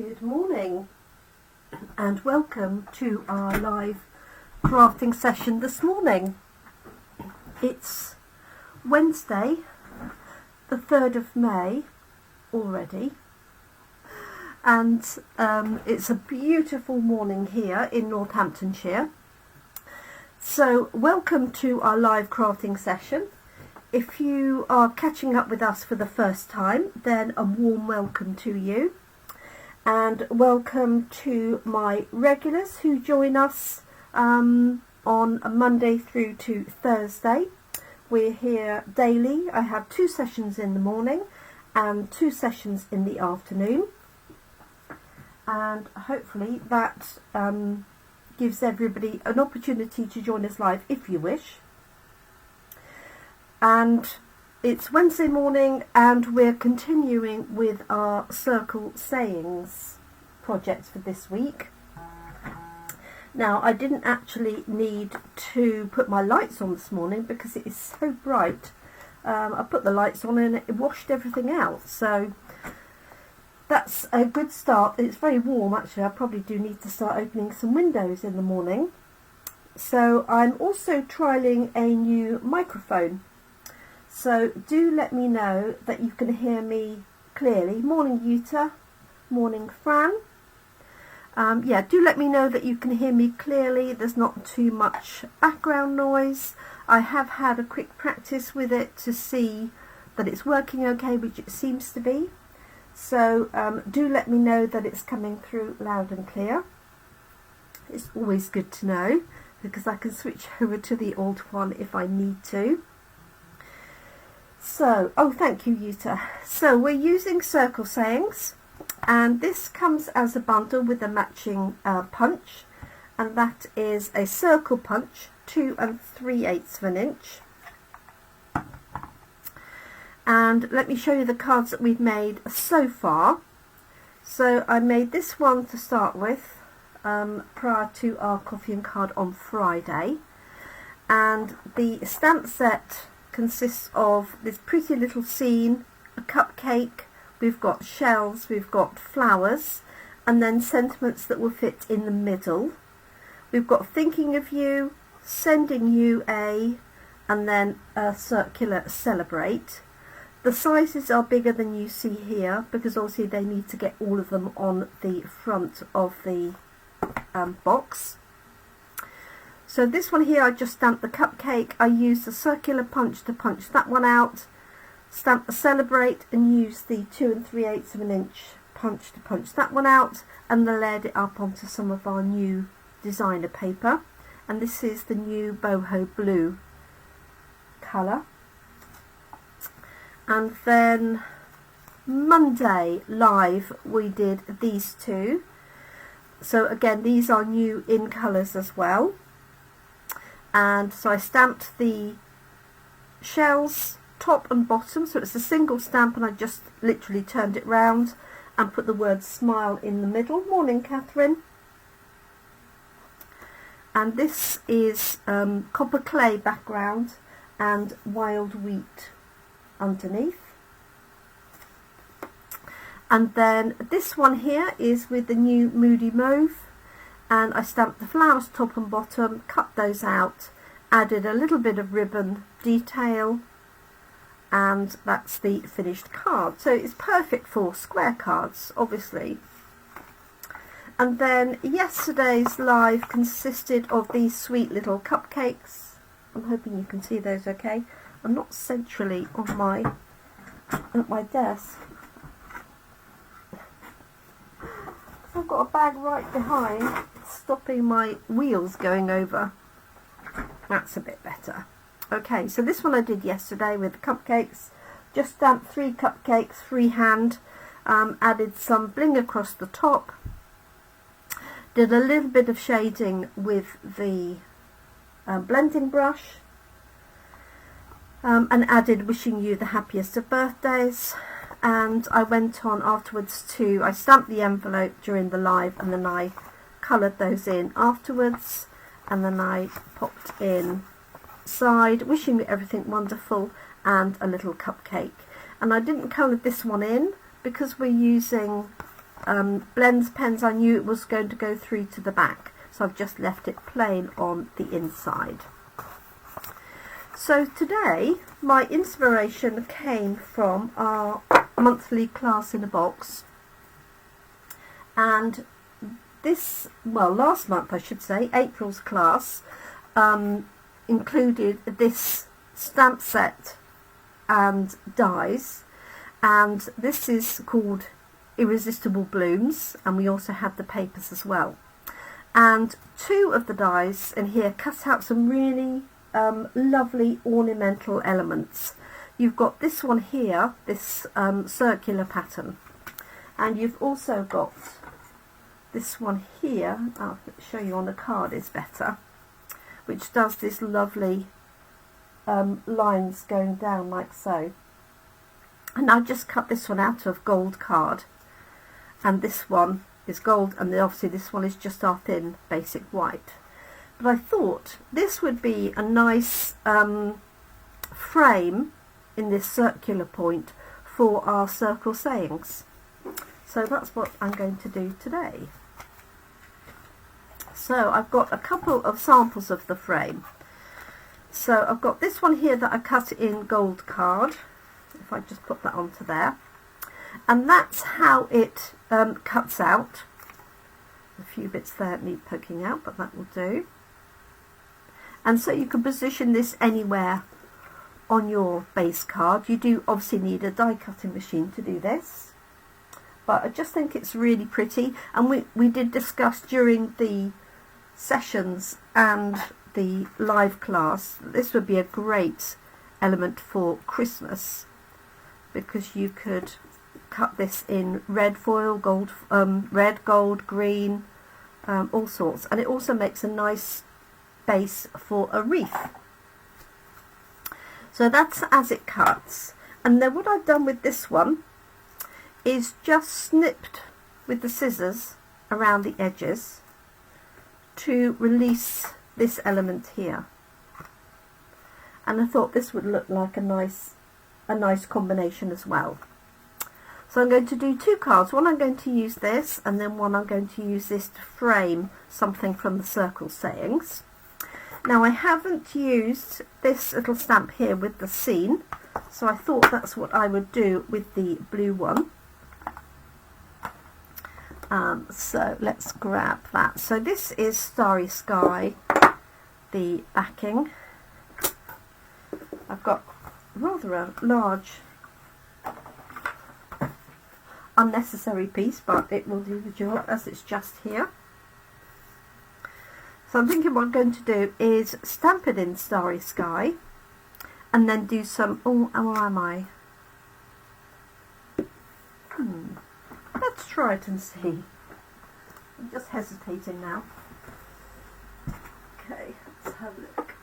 Good morning and welcome to our live crafting session this morning. It's Wednesday the 3rd of May already, and it's a beautiful morning here in Northamptonshire. So welcome to our live crafting session. If you are catching up with us for the first time, then a warm welcome to you. And welcome to my regulars who join us on a Monday through to Thursday. We're here daily. I have 2 sessions in the morning and 2 sessions in the afternoon. And hopefully that gives everybody an opportunity to join us live if you wish. And it's Wednesday morning and we're continuing with our circle sayings project for this week. Now, I didn't actually need to put my lights on this morning because it is so bright. I put the lights on and it washed everything out, so that's a good start. It's very warm actually. I probably do need to start opening some windows in the morning. So I'm also trialling a new microphone. So do let me know that you can hear me clearly. Morning Yuta, morning Fran. Yeah, do let me know that you can hear me clearly. There's not too much background noise. I have had a quick practice with it to see that it's working okay, which it seems to be. So do let me know that it's coming through loud and clear. It's always good to know because I can switch over to the old one if I need to. So, oh, thank you, Yuta. So we're using circle sayings, and this comes as a bundle with a matching punch, and that is a circle punch, 2 3/8 of an inch. And let me show you the cards that we've made so far. So I made this one to start with prior to our coffee and card on Friday, and the stamp set consists of this pretty little scene, a cupcake, we've got shells, we've got flowers, and then sentiments that will fit in the middle. We've got thinking of you, sending you a, and then a circular celebrate. The sizes are bigger than you see here because obviously they need to get all of them on the front of the box. So this one here, I just stamped the cupcake. I used the circular punch to punch that one out, stamp the celebrate and use the 2 3/8 of an inch punch to punch that one out, and then layered it up onto some of our new designer paper. And this is the new boho blue colour. And then Monday live we did these 2. So again, these are new in colours as well. And so I stamped the shells top and bottom, so it's a single stamp, and I just literally turned it round and put the word smile in the middle. Morning Catherine. And this is copper clay background and wild wheat underneath. And then this one here is with the new Moody Mauve, and I stamped the flowers top and bottom, cut those out, added a little bit of ribbon detail, and that's the finished card. So it's perfect for square cards, obviously. And then yesterday's live consisted of these sweet little cupcakes. I'm hoping you can see those okay. I'm not centrally on at my desk. I've got a bag right behind, stopping my wheels going over. That's a bit better. Okay, so this one I did yesterday with the cupcakes. Just stamped 3 cupcakes freehand, added some bling across the top, did a little bit of shading with the blending brush, and added wishing you the happiest of birthdays. And I went on afterwards I stamped the envelope during the live, and then I coloured those in afterwards, and then I popped in side wishing you everything wonderful and a little cupcake. And I didn't colour this one in because we're using blends pens, I knew it was going to go through to the back, so I've just left it plain on the inside. So today my inspiration came from our monthly class in a box, and this, well, last month I should say, April's class included this stamp set and dies, and this is called Irresistible Blooms, and we also had the papers as well. And two of the dies in here cut out some really lovely ornamental elements. You've got this one here, this circular pattern, and you've also got this one here, I'll show you on the card is better, which does this lovely lines going down like so. And I've just cut this one out of gold card, and this one is gold, and then obviously this one is just our thin basic white. But I thought this would be a nice frame in this circular point for our circle sayings. So that's what I'm going to do today. So I've got a couple of samples of the frame. So I've got this one here that I cut in gold card, if I just put that onto there, and that's how it cuts out. A few bits there need poking out, but that will do. And so you can position this anywhere on your base card. You do obviously need a die cutting machine to do this, but I just think it's really pretty, and we did discuss during the sessions and the live class that this would be a great element for Christmas, because you could cut this in red foil, gold, red, gold, green, all sorts, and it also makes a nice base for a wreath. So that's as it cuts. And then what I've done with this one is just snipped with the scissors around the edges to release this element here, and I thought this would look like a nice combination as well. So I'm going to do two cards. One I'm going to use this, and then one I'm going to use this to frame something from the circle sayings. Now I haven't used this little stamp here with the scene, so I thought that's what I would do with the blue one. So let's grab that. So this is Starry Sky, the backing. I've got rather a large unnecessary piece, but it will do the job as it's just here. So I'm thinking what I'm going to do is stamp it in Starry Sky, and then do some, oh, where am I? Let's try it and see. I'm just hesitating now. Okay, let's have a look.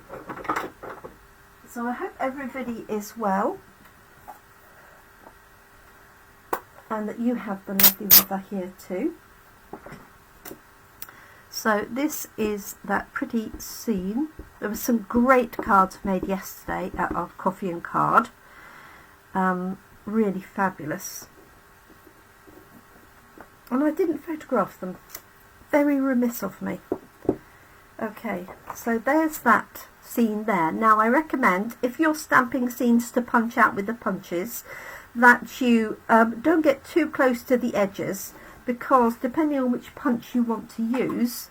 So I hope everybody is well, and that you have the lovely weather here too. So this is that pretty scene. There were some great cards made yesterday at our Coffee and Card. Really fabulous. And I didn't photograph them. Very remiss of me. Okay, so there's that scene there. Now I recommend, if you're stamping scenes to punch out with the punches, that you don't get too close to the edges, because depending on which punch you want to use,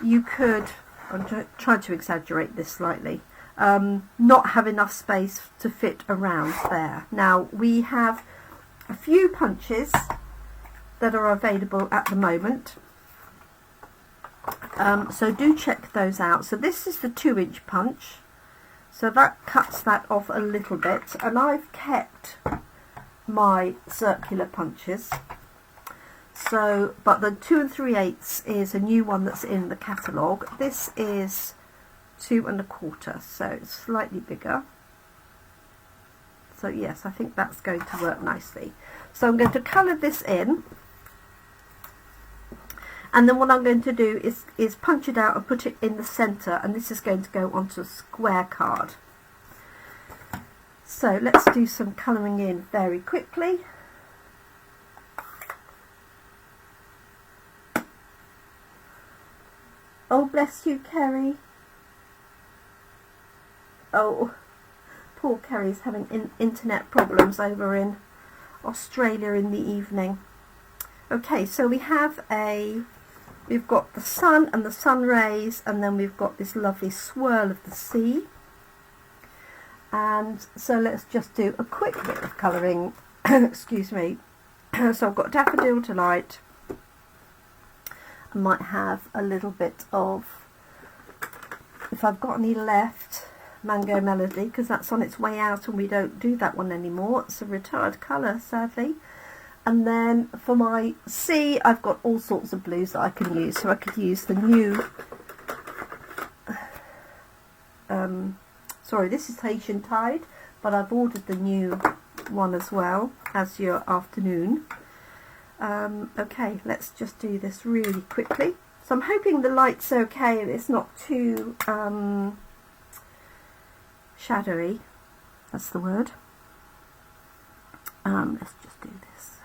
you could, I'm trying to exaggerate this slightly, not have enough space to fit around there. Now we have a few punches that are available at the moment, so do check those out. So this is the 2-inch punch, so that cuts that off a little bit, and I've kept my circular punches. So, but the 2 3/8 is a new one that's in the catalogue. This is 2 1/4, so it's slightly bigger. So yes, I think that's going to work nicely. So I'm going to colour this in, and then what I'm going to do is punch it out and put it in the centre, and this is going to go onto a square card. So let's do some colouring in very quickly. bless you, Kerry. Oh, poor Kerry's having internet problems over in Australia in the evening. Okay, so we've got the sun and the sun rays, and then we've got this lovely swirl of the sea. And so let's just do a quick bit of colouring. Excuse me. So I've got Daffodil Delight. I might have a little bit of, if I've got any left, Mango Melody, because that's on its way out and we don't do that one anymore. It's a retired colour, sadly. And then for my sea, I've got all sorts of blues that I can use. So I could use the new, sorry, this is Haitian Tide, but I've ordered the new one as well as your afternoon. Okay, let's just do this really quickly. So I'm hoping the light's okay and it's not too shadowy. That's the word. Let's just do this.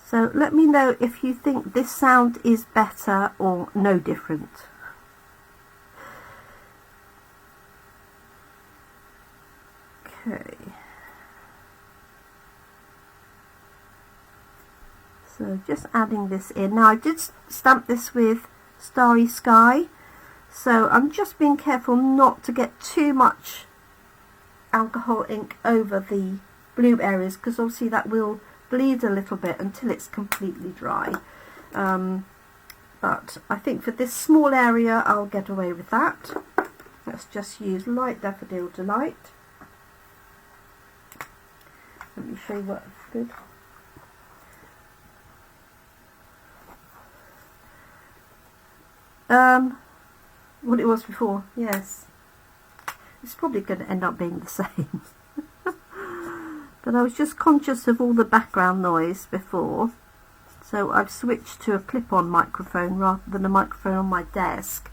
So let me know if you think this sound is better or no different. Okay. So just adding this in. Now I did stamp this with Starry Sky, so I'm just being careful not to get too much alcohol ink over the blue areas, because obviously that will bleed a little bit until it's completely dry. But I think for this small area I'll get away with that. Let's just use light Daffodil Delight. Let me show you what's good. What it was before, yes. It's probably going to end up being the same. But I was just conscious of all the background noise before, so I've switched to a clip-on microphone rather than a microphone on my desk.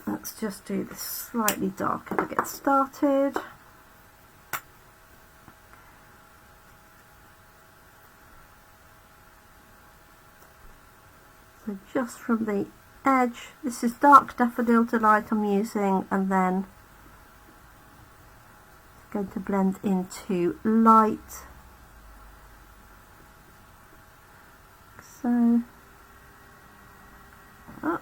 Let's just do this slightly darker to get started. So just from the edge, this is dark Daffodil Delight I'm using, and then it's going to blend into light. So that.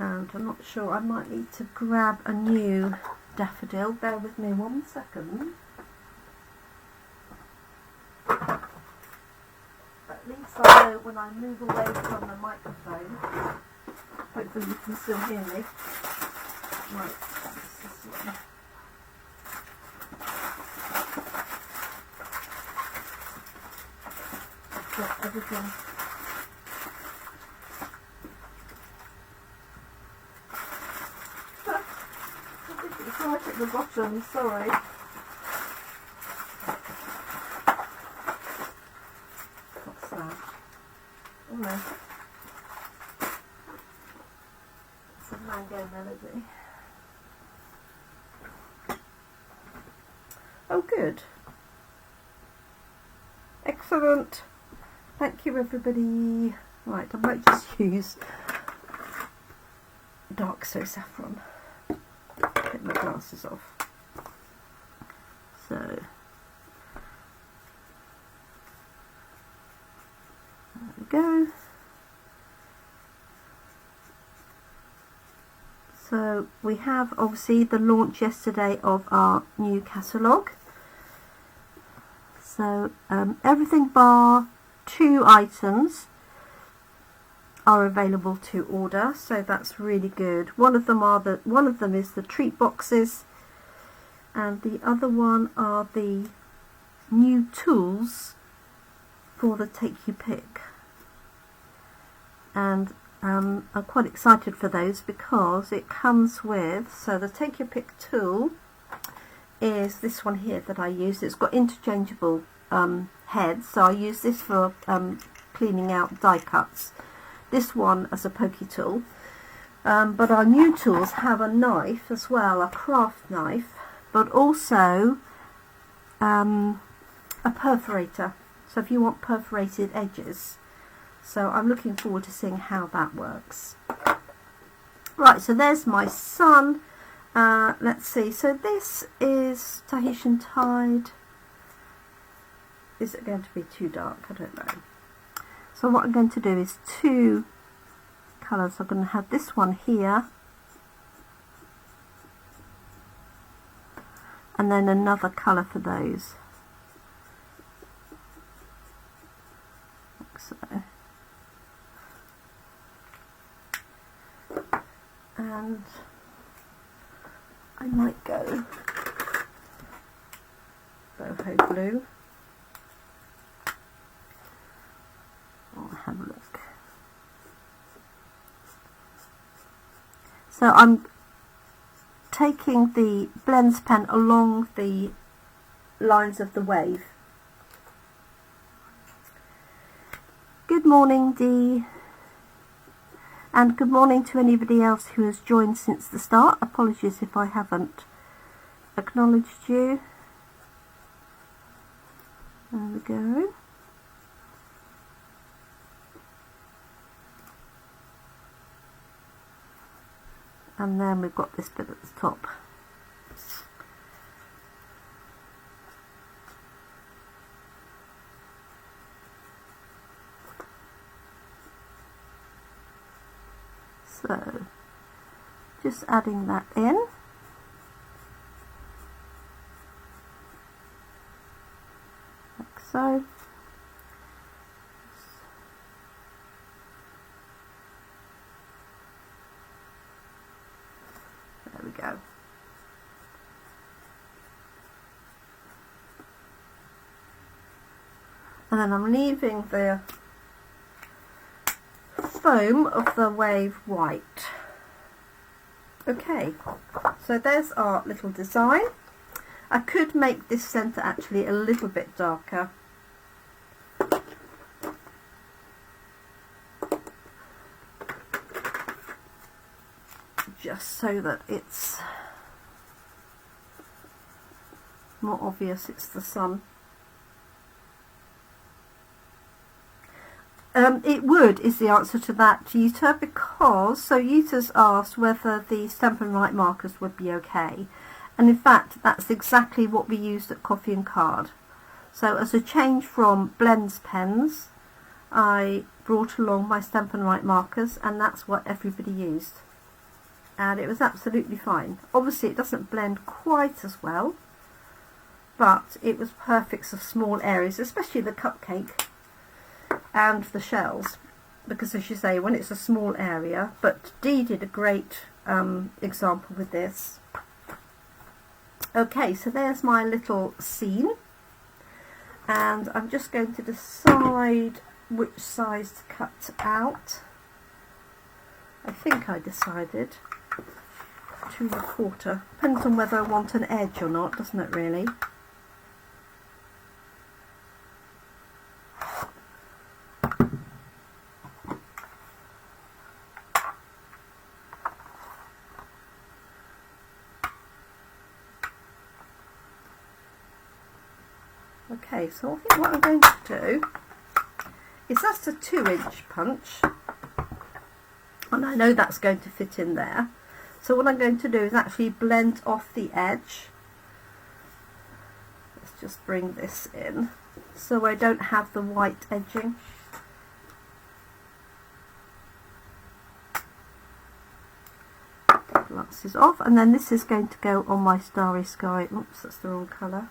And I'm not sure, I might need to grab a new daffodil. Bear with me 1 second. At least I know when I move away from the microphone. Hopefully you can still hear me. Right, this one. I've got everything. It's right at the bottom, sorry. What's that? Oh no. It's a Mango Melody. Oh good. Excellent. Thank you everybody. Right, I might just use Dark So Saffron. Take my glasses off. So there we go. So we have obviously the launch yesterday of our new catalogue. So everything bar 2 items are available to order, so that's really good. One of them is the treat boxes, and the other one are the new tools for the Take You Pick. And I'm quite excited for those because it comes with, so the Take Your Pick tool is this one here that I use. It's got interchangeable heads, so I use this for cleaning out die cuts. This one as a pokey tool, but our new tools have a knife as well, a craft knife, but also a perforator, so if you want perforated edges. So I'm looking forward to seeing how that works. Right, so there's my sun. Let's see, so this is Tahitian Tide. Is it going to be too dark? I don't know. So what I'm going to do is two colours. I'm going to have this one here, and then another colour for those. Like so. And I might go boho blue. I'll have a look. So I'm taking the blends pen along the lines of the wave. Good morning, Dee. And good morning to anybody else who has joined since the start. Apologies if I haven't acknowledged you. There we go. And then we've got this bit at the top. So, just adding that in. Like so. There we go. And then I'm leaving the foam of the wave white. Okay, so there's our little design. I could make this centre actually a little bit darker. Just so that it's more obvious it's the sun. It would is the answer to that, Yuta, because, so Yuta's asked whether the Stampin' Up markers would be okay, and in fact that's exactly what we used at Coffee and Card. So as a change from blends pens, I brought along my Stampin' Up markers, and that's what everybody used, and it was absolutely fine. Obviously it doesn't blend quite as well, but it was perfect for small areas, especially the cupcake and the shells, because as you say, when it's a small area. But Dee did a great example with this. Okay, so there's my little scene, and I'm just going to decide which size to cut out. I think I decided 2 1/4. Depends on whether I want an edge or not, doesn't it really? Okay, so I think what I'm going to do is, that's a 2-inch punch, and I know that's going to fit in there. So what I'm going to do is actually blend off the edge. Let's just bring this in so I don't have the white edging. Glasses off, and then this is going to go on my Starry Sky. Oops, that's the wrong colour.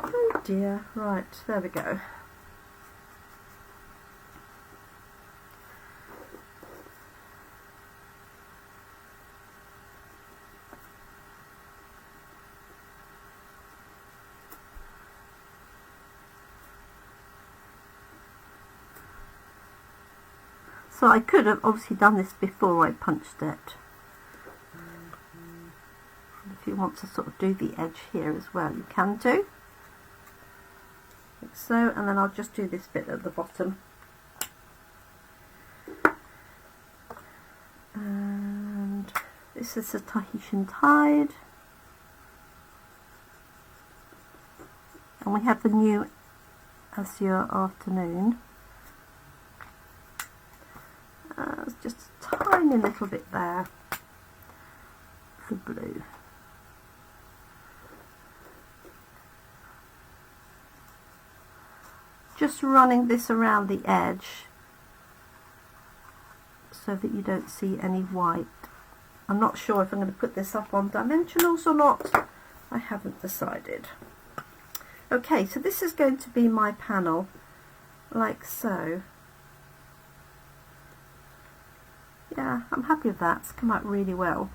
Oh dear, right, there we go. So I could have obviously done this before I punched it. If you want to sort of do the edge here as well, you can do. Like so, and then I'll just do this bit at the bottom. And this this is a Tahitian Tide. And we have the new Azure Afternoon. It's just a tiny little bit there for blue. Just running this around the edge so that you don't see any white. I'm not sure if I'm going to put this up on dimensionals or not. I haven't decided. Okay, so this is going to be my panel, like so. Yeah, I'm happy with that. It's come out really well.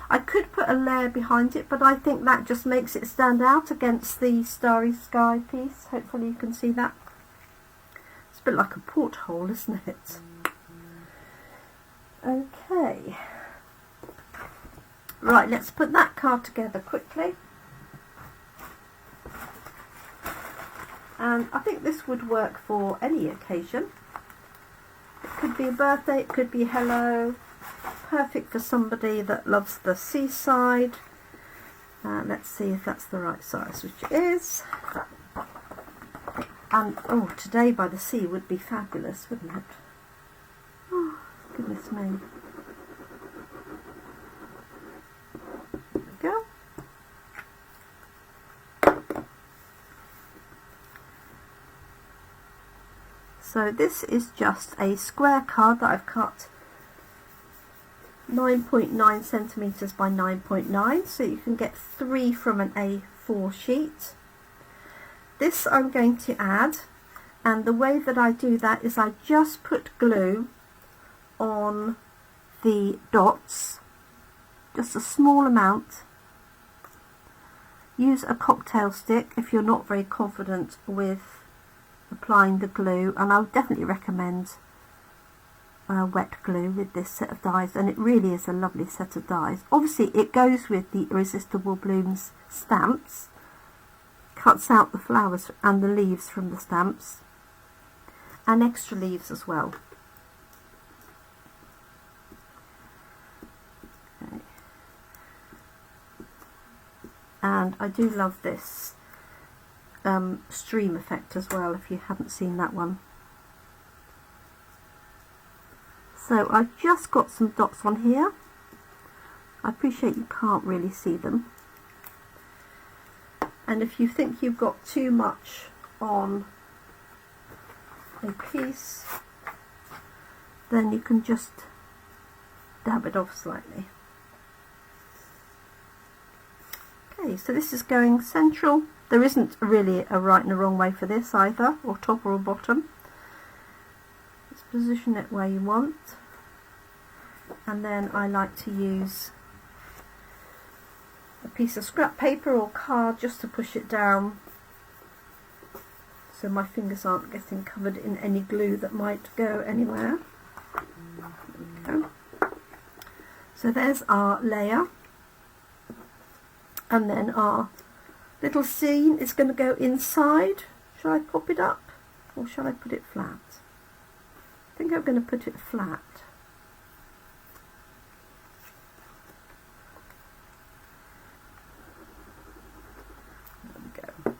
I could put a layer behind it, but I think that just makes it stand out against the Starry Sky piece. Hopefully you can see that. It's a bit like a porthole, isn't it? Okay. Right, let's put that card together quickly. And I think this would work for any occasion. It could be a birthday, it could be hello. Perfect for somebody that loves the seaside. Let's see if that's the right size, which it is. And oh, today by the sea would be fabulous, wouldn't it? Oh, goodness me. There we go. So this is just a square card that I've cut 9.9 centimeters by 9.9, so you can get 3 from an A4 sheet. This I'm going to add, and the way that I do that is I just put glue on the dots, just a small amount. Use a cocktail stick if you're not very confident with applying the glue, and I would definitely recommend wet glue with this set of dies, and it really is a lovely set of dies. Obviously it goes with the Irresistible Blooms stamps, cuts out the flowers and the leaves from the stamps, and extra leaves as well. Okay. And I do love this stream effect as well, if you haven't seen that one. So I've just got some dots on here. I appreciate you can't really see them. And if you think you've got too much on a piece, then you can just dab it off slightly. Okay, so this is going central. There isn't really a right and a wrong way for this either, or top or bottom. Just position it where you want, and then I like to use a piece of scrap paper or card just to push it down so my fingers aren't getting covered in any glue that might go anywhere. There we go. So there's our layer, and then our little scene is going to go inside. Shall I pop it up or shall I put it flat? I think I'm going to put it flat. There we go.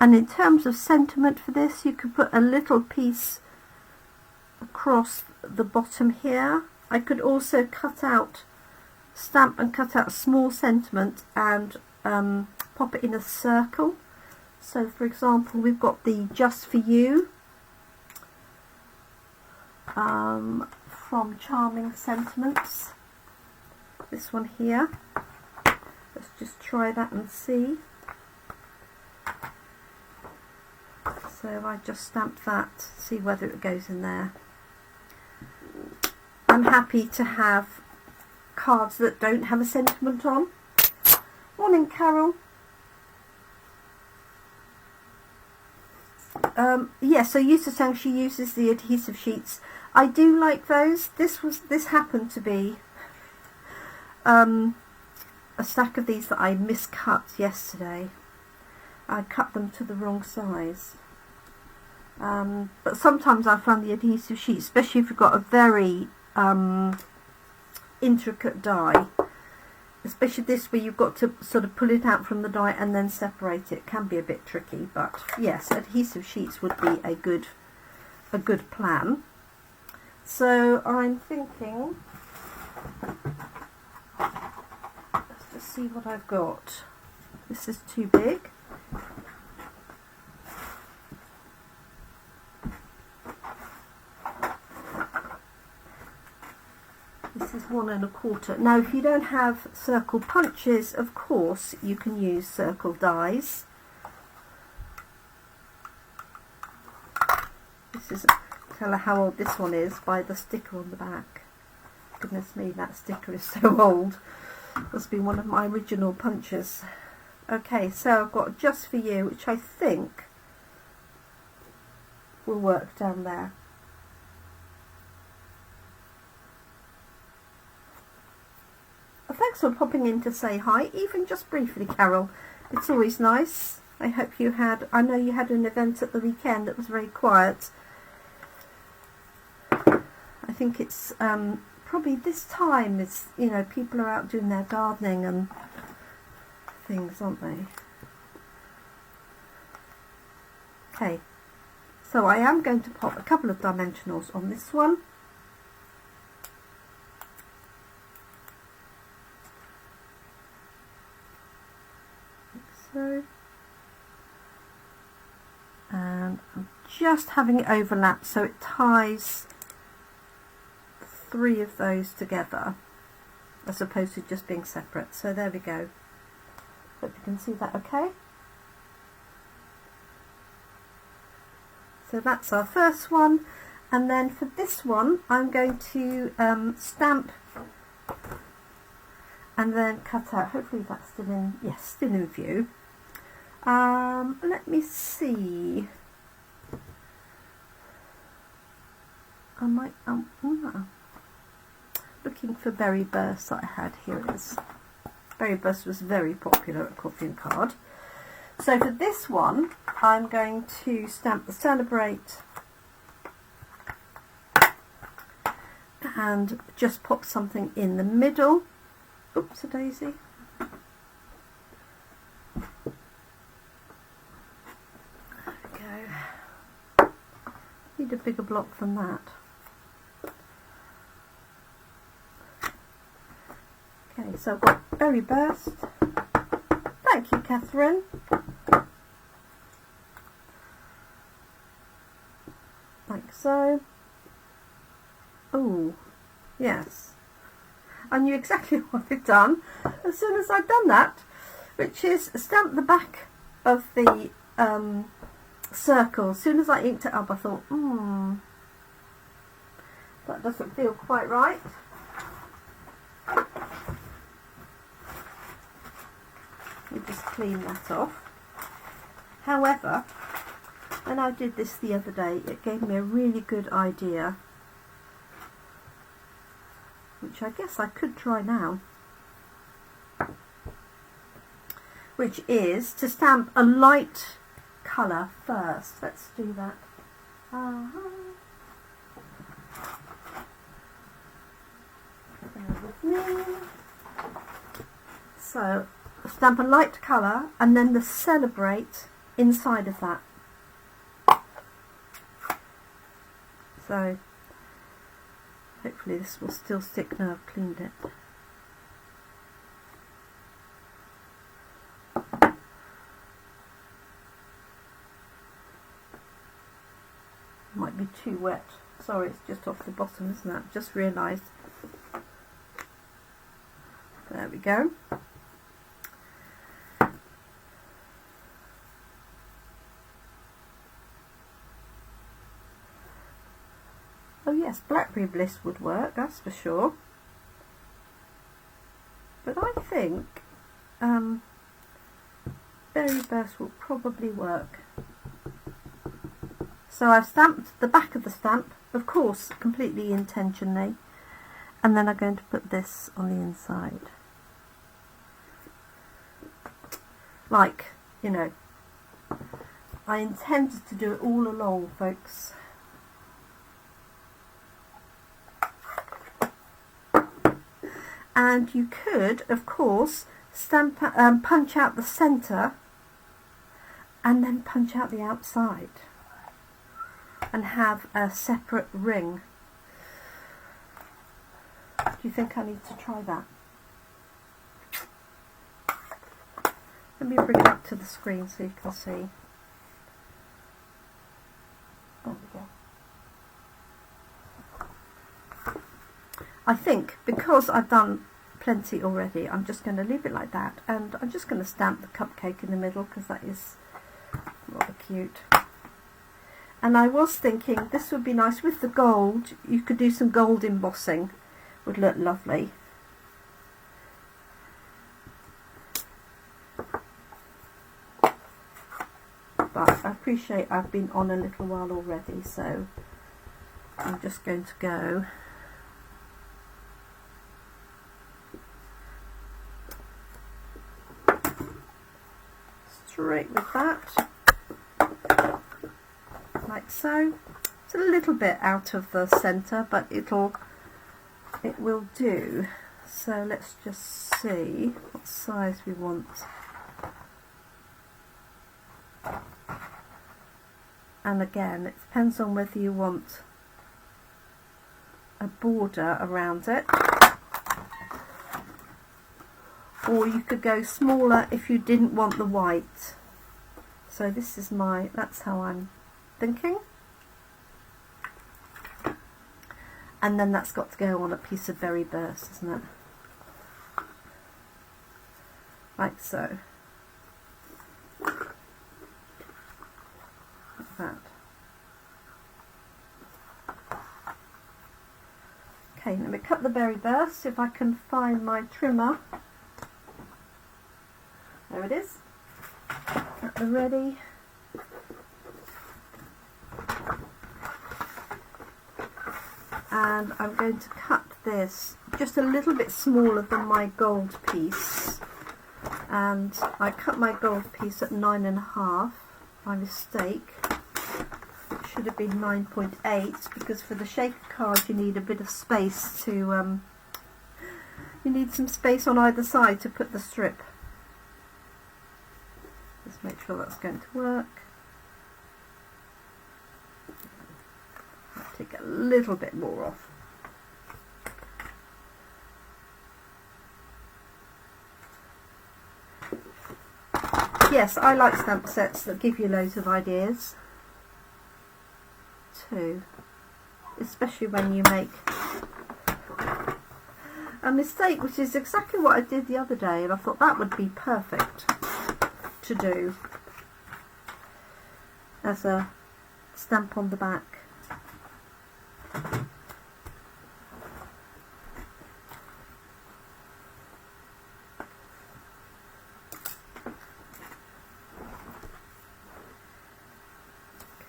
And in terms of sentiment for this, you could put a little piece across the bottom here. I could also cut out, stamp and cut out a small sentiment and pop it in a circle. So for example, we've got the Just For You from Charming Sentiments, this one here. Let's just try that and see. So I just stamp that, see whether it goes in there. I'm happy to have cards that don't have a sentiment on. Morning, Carol. Yeah, so Yusa saying she uses the adhesive sheets. I do like those. This happened to be a stack of these that I miscut yesterday. I cut them to the wrong size. But sometimes I find the adhesive sheet, especially if you've got a very intricate die, especially this where you've got to sort of pull it out from the die and then separate it, can be a bit tricky. But yes, adhesive sheets would be a good plan. So I'm thinking, let's just see what I've got. This is too big. This is 1 1/4. Now if you don't have circle punches, of course you can use circle dies. This is, tell her how old this one is by the sticker on the back. Goodness me, that sticker is so old. Must be one of my original punches. Okay, so I've got Just For You, which I think will work down there. Thanks for popping in to say hi, even just briefly, Carol. It's always nice. I hope you had, I know you had an event at the weekend that was very quiet. I think it's probably this time is, you know, people are out doing their gardening and things, aren't they? Okay, so I am going to pop a couple of dimensionals on this one. So, and I'm just having it overlap so it ties 3 of those together as opposed to just being separate. So there we go. Hope you can see that okay. So that's our first one, and then for this one I'm going to stamp and then cut out. Hopefully that's still in, yes, still in view. Let me see. I might, looking for Berry Burst that I had. Here it is. Berry Burst was very popular at Coffee and Card. So for this one, I'm going to stamp the Celebrate and just pop something in the middle. Oops, a daisy. There we go. Need a bigger block than that. Okay, so I've got Berry Burst. Thank you, Catherine. Like so. Oh, yes. I knew exactly what I'd done as soon as I'd done that, which is stamp the back of the circle. As soon as I inked it up, I thought, that doesn't feel quite right. You just clean that off. However, when I did this the other day, it gave me a really good idea, which I guess I could try now, which is to stamp a light colour first. Let's do that. Bear with me. So stamp a light colour and then the Celebrate inside of that. So hopefully this will still stick now I've cleaned it. Might be too wet. Sorry, it's just off the bottom, isn't it? Just realised. There we go. Oh yes, Blackberry Bliss would work, that's for sure. But I think Berry Burst will probably work. So I've stamped the back of the stamp, of course, completely intentionally, and then I'm going to put this on the inside. Like, you know, I intended to do it all along, folks. And you could, of course, punch out the centre and then punch out the outside and have a separate ring. Do you think I need to try that? Let me bring it up to the screen so you can see. There we go. I think because I've done plenty already, I'm just going to leave it like that, and I'm just going to stamp the cupcake in the middle because that is rather cute. And I was thinking this would be nice with the gold. You could do some gold embossing, would look lovely. But I appreciate I've been on a little while already, so I'm just going to go straight with that, like so. It's a little bit out of the centre, but it will do. So let's just see what size we want. And again, it depends on whether you want a border around it, or you could go smaller if you didn't want the white. So this is that's how I'm thinking. And then that's got to go on a piece of berry burst, isn't it? Like so. Like that. Okay, let me cut the berry burst, if I can find my trimmer. There it is. At the ready. And I'm going to cut this just a little bit smaller than my gold piece. And I cut my gold piece at 9.5 by mistake. It should have been 9.8 because for the shaker card you need a bit of space to, you need some space on either side to put the strip. Just make sure that's going to work. I'll take a little bit more off. Yes, I like stamp sets that give you loads of ideas too, especially when you make a mistake, which is exactly what I did the other day, and I thought that would be perfect to do as a stamp on the back.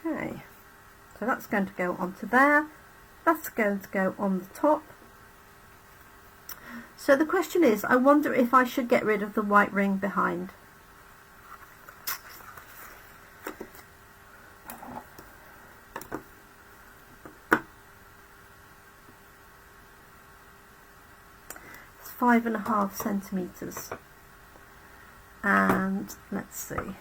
Okay, so that's going to go onto there, that's going to go on the top. So the question is, I wonder if I should get rid of the white ring behind. It's 5.5 centimetres, and let's see.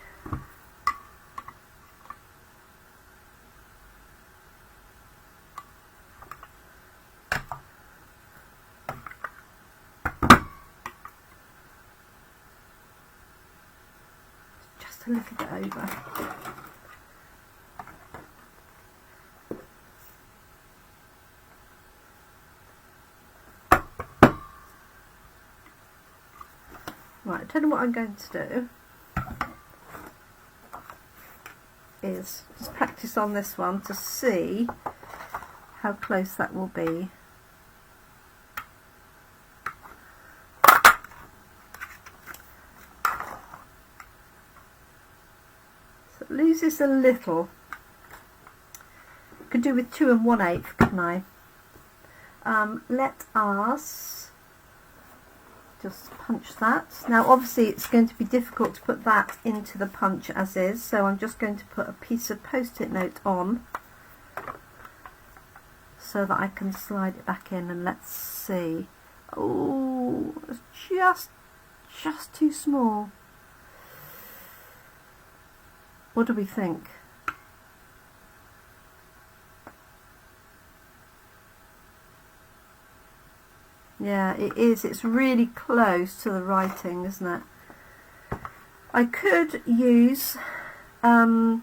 A little bit over. Right, I tell you what I'm going to do is just practice on this one to see how close that will be. Loses a little. Could do with 2 1/8, couldn't I? Let us just punch that. Now obviously it's going to be difficult to put that into the punch as is, so I'm just going to put a piece of post-it note on so that I can slide it back in, and let's see. Oh, it's just too small. What do we think? Yeah, it is. It's really close to the writing, isn't it? I could use I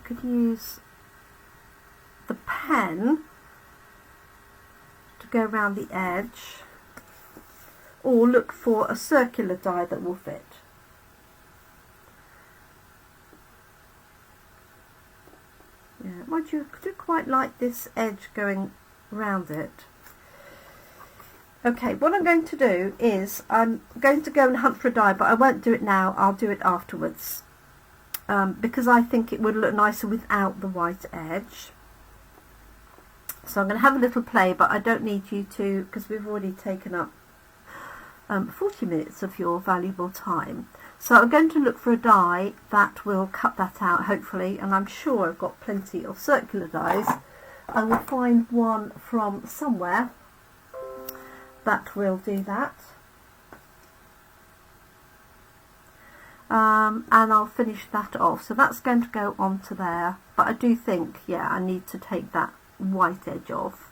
could use the pen to go around the edge, or look for a circular die that will fit. Yeah, mind you, I do quite like this edge going round it. Okay, what I'm going to do is I'm going to go and hunt for a die, but I won't do it now, I'll do it afterwards, because I think it would look nicer without the white edge. So I'm going to have a little play, but I don't need you to, because we've already taken up 40 minutes of your valuable time. So I'm going to look for a die that will cut that out, hopefully, and I'm sure I've got plenty of circular dies. I will find one from somewhere that will do that. And I'll finish that off. So that's going to go onto there. But I do think, yeah, I need to take that white edge off.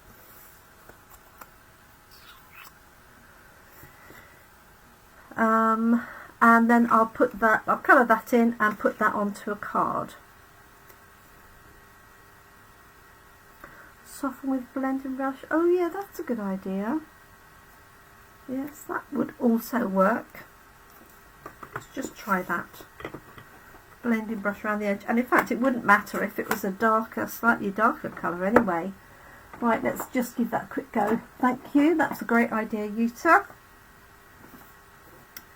And then I'll colour that in and put that onto a card. Soften with blending brush. Oh yeah, that's a good idea. Yes, that would also work. Let's just try that. Blending brush around the edge. And in fact, it wouldn't matter if it was a darker, slightly darker colour anyway. Right, let's just give that a quick go. Thank you, that's a great idea, Yuta.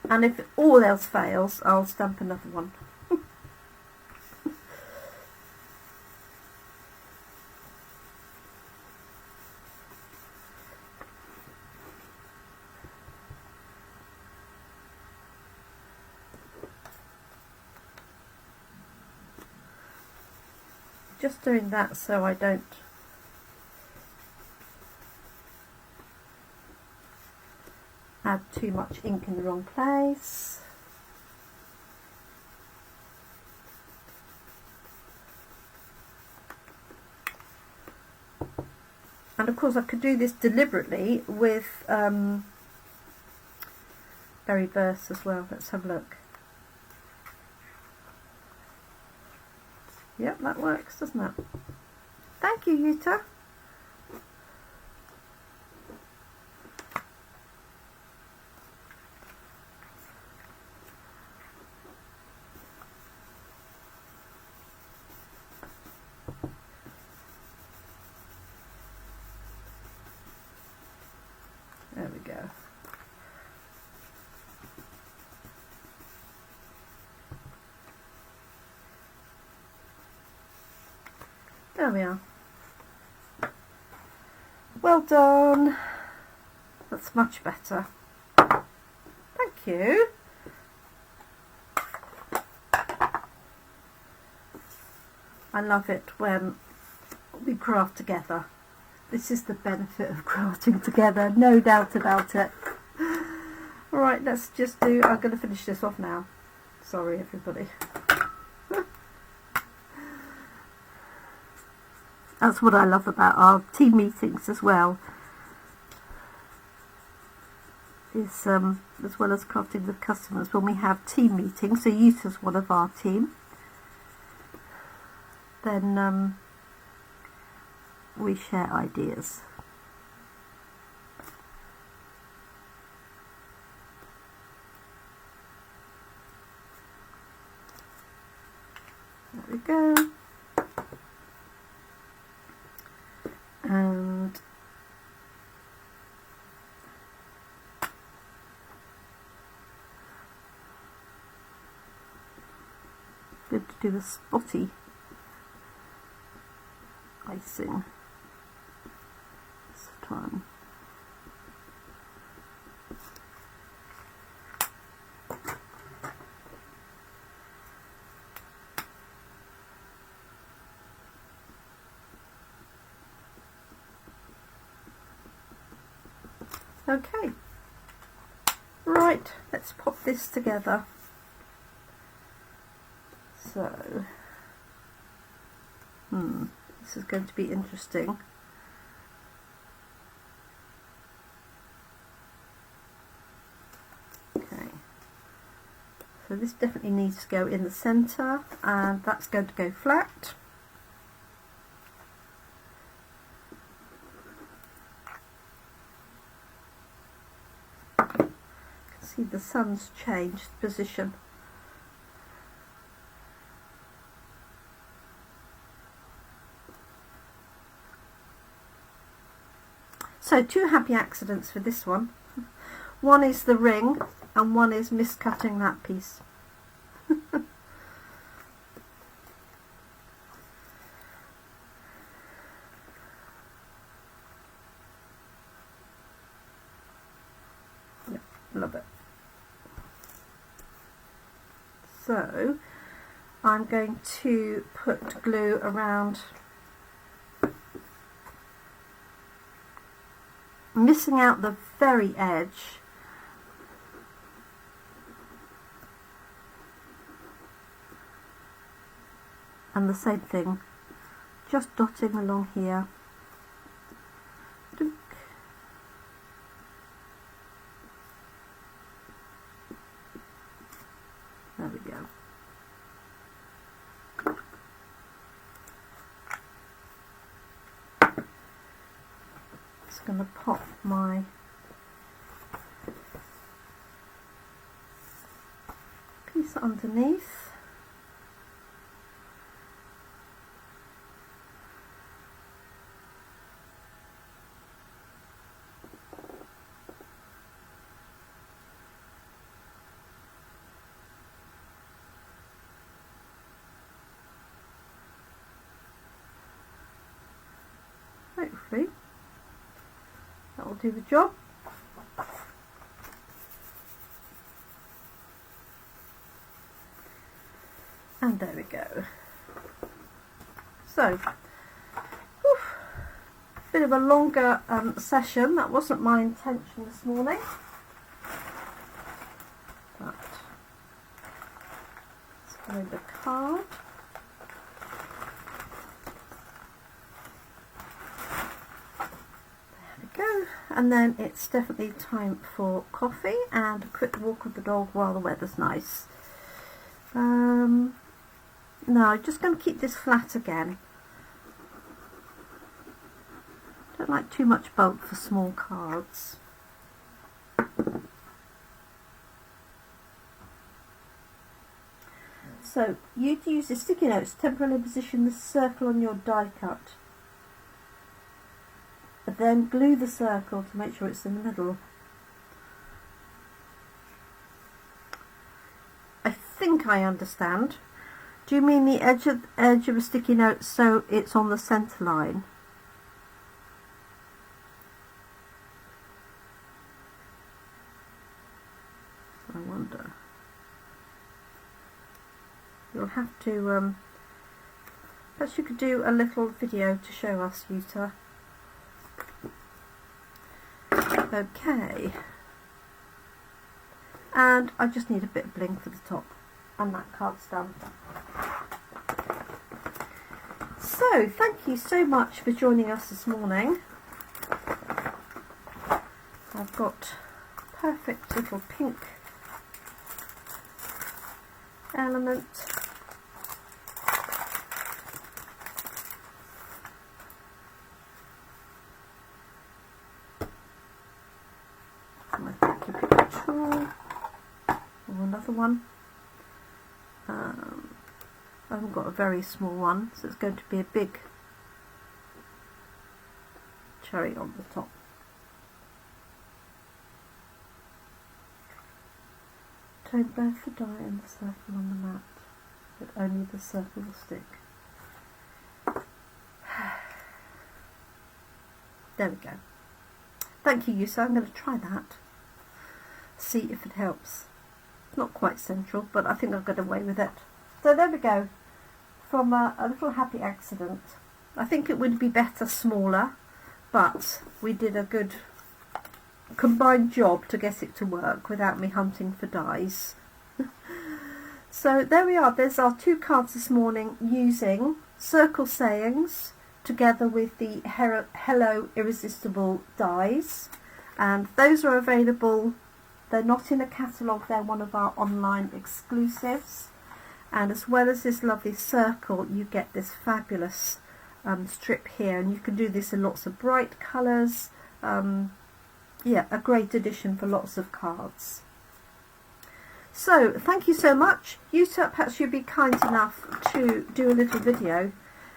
And if all else fails, I'll stamp another one. Just doing that so I don't add too much ink in the wrong place. And of course I could do this deliberately with berry bursts as well. Let's have a look. Yep, that works, doesn't it? Thank you, Yuta. There we go. There we are. Well done. That's much better. Thank you. I love it when we craft together. This is the benefit of crafting together, no doubt about it. Alright, let's just I'm going to finish this off now. Sorry everybody. That's what I love about our team meetings as well. Is as well as crafting with customers, when we have team meetings, so Yuta's one of our team, then we share ideas. There we go. And good to do the spotty icing this time. Okay, right, let's pop this together. So, this is going to be interesting. Okay, so this definitely needs to go in the centre, and that's going to go flat. See, the sun's changed position. So 2 happy accidents for this one. One is the ring and one is miscutting that piece. Yeah, love it. So I'm going to put glue around, missing out the very edge, and the same thing, just dotting along here. Dook. There we go. Just going to pop my piece underneath. Hopefully that will do the job. And there we go. So, bit of a longer session. That wasn't my intention this morning, but let's find the card. Go, and then it's definitely time for coffee and a quick walk with the dog while the weather's nice. No, I'm just going to keep this flat again. Don't like too much bulk for small cards. So you'd use the sticky notes to temporarily position the circle on your die cut. But then glue the circle to make sure it's in the middle. I think I understand. Do you mean the edge of a sticky note so it's on the centre line? I wonder. You'll have to, perhaps you could do a little video to show us, Yuta. Okay, and I just need a bit of bling for the top, and that card's done. So thank you so much for joining us this morning. I've got perfect little pink element. Another one. I haven't got a very small one, so it's going to be a big cherry on the top. Don't both the die and the circle on the mat, but only the circle will stick. There we go. Thank you, Yusa. I'm going to try that. See if it helps. It's not quite central, but I think I'll get away with it. So there we go. From a little happy accident. I think it would be better smaller, but we did a good combined job to get it to work without me hunting for dies. So there we are. There's our 2 cards this morning using circle sayings together with the Hello Irresistible Dies, and those are available. They're not in a catalogue, they're one of our online exclusives, and as well as this lovely circle you get this fabulous strip here, and you can do this in lots of bright colours. Yeah, a great addition for lots of cards. So thank you so much. Yuta, perhaps you'd be kind enough to do a little video,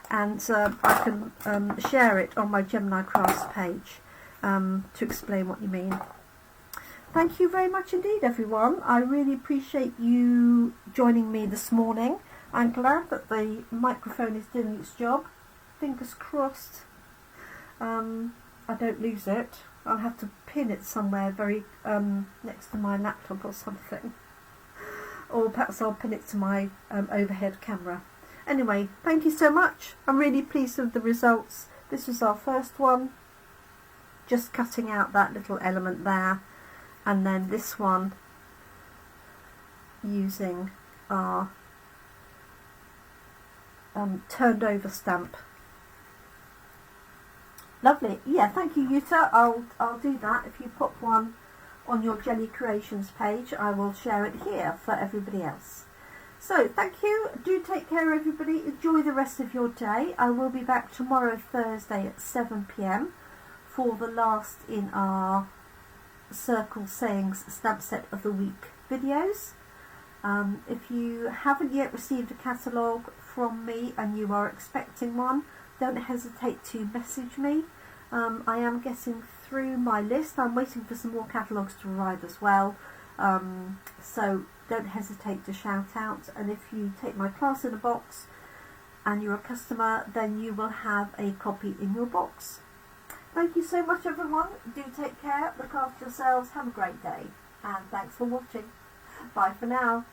and I can share it on my Gemini Crafts page to explain what you mean. Thank you very much indeed, everyone. I really appreciate you joining me this morning. I'm glad that the microphone is doing its job. Fingers crossed I don't lose it. I'll have to pin it somewhere very next to my laptop or something. Or perhaps I'll pin it to my overhead camera. Anyway, thank you so much. I'm really pleased with the results. This was our first one. Just cutting out that little element there. And then this one using our turned over stamp. Lovely. Yeah, thank you, Yuta. I'll do that. If you pop one on your Jelly Creations page, I will share it here for everybody else. So thank you. Do take care, everybody. Enjoy the rest of your day. I will be back tomorrow, Thursday at 7 p.m. for the last in our Circle Sayings Stamp Set of the Week videos. If you haven't yet received a catalogue from me and you are expecting one, don't hesitate to message me. I am getting through my list. I'm waiting for some more catalogues to arrive as well. So don't hesitate to shout out. And if you take my class in a box and you're a customer, then you will have a copy in your box. Thank you so much, everyone. Do take care. Look after yourselves. Have a great day. And thanks for watching. Bye for now.